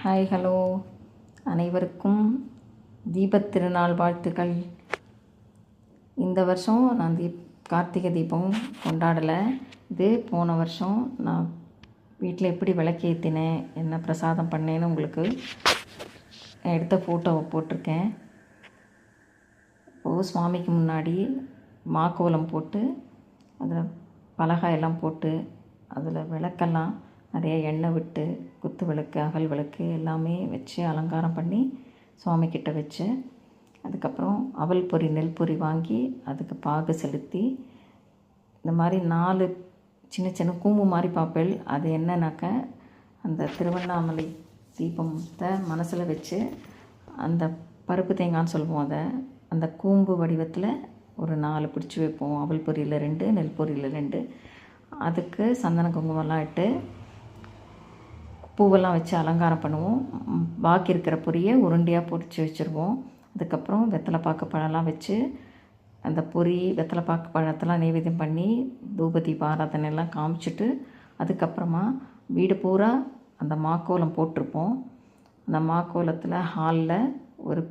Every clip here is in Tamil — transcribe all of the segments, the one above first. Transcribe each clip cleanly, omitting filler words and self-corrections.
ஹாய் ஹலோ அனைவருக்கும் தீபத் திருநாள் வாழ்த்துக்கள். இந்த வருஷம் நான் கார்த்திகை தீபம் கொண்டாடலை. இது போன வருஷம் நான் வீட்டில் எப்படி விளக்கேற்றினேன், என்ன பிரசாதம் பண்ணேன்னு உங்களுக்கு எடுத்த ஃபோட்டோவை போட்டிருக்கேன். இப்போது சுவாமிக்கு முன்னாடி மாக்கோலம் போட்டு அதில் பலகாயெல்லாம் போட்டு அதில் விளக்கெல்லாம் நிறைய எண்ணெய் விட்டு குத்து விளக்கு, அகல் விளக்கு எல்லாமே வச்சு அலங்காரம் பண்ணி சுவாமிக்கிட்ட வச்சு, அதுக்கப்புறம் அவல் பொரி, நெல் பொரி வாங்கி அதுக்கு பாகு செலுத்தி, இந்த மாதிரி 4 சின்ன சின்ன கூம்பு மாதிரி பார்ப்பேன். அது என்னன்னாக்க அந்த திருவண்ணாமலை தீபத்தை மனசில் வச்சு அந்த பருப்பு தேங்காய்னு சொல்லுவோம், அதை அந்த கூம்பு வடிவத்தில் ஒரு 4 பிடிச்சி வைப்போம். அவல் பொரியில் 2, நெல் பொரியில் 2. அதுக்கு சந்தன குங்குமம்லாம் இட்டு பூவெல்லாம் வச்சு அலங்காரம் பண்ணுவோம். பாக்கி இருக்கிற பொரியை உருண்டையாக பொரித்து வச்சுருவோம். அதுக்கப்புறம் வெத்தலை பாக்கு பழம்லாம் வச்சு அந்த பொரி வெத்தலை பாக்கு பழத்தெல்லாம் நைவேத்தியம் பண்ணி தூபதீப ஆராதனையெல்லாம் காமிச்சிட்டு, அதுக்கப்புறமா வீடு பூரா அந்த மாக்கோலம் போட்டிருப்போம். அந்த மாக்கோலத்தில் ஹாலில் ஒரு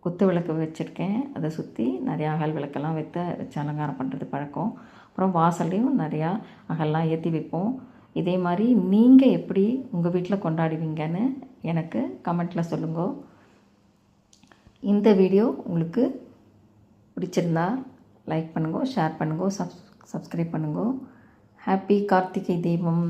குத்து விளக்கு வச்சுருக்கேன். அதை சுற்றி நிறையா அகல் விளக்கெல்லாம் வச்சு அலங்காரம் பண்ணுறது பழக்கம். அப்புறம் வாசல்லையும் நிறையா அகல்லாம் ஏற்றி வைப்போம். இதே மாதிரி நீங்கள் எப்படி உங்கள் வீட்டில் கொண்டாடுவீங்கன்னு எனக்கு கமெண்ட்டில் சொல்லுங்க. இந்த வீடியோ உங்களுக்கு பிடிச்சிருந்தா லைக் பண்ணுங்க, ஷேர் பண்ணுங்க, சப்ஸ்கிரைப் பண்ணுங்க. ஹாப்பி கார்த்திகை தீபம்.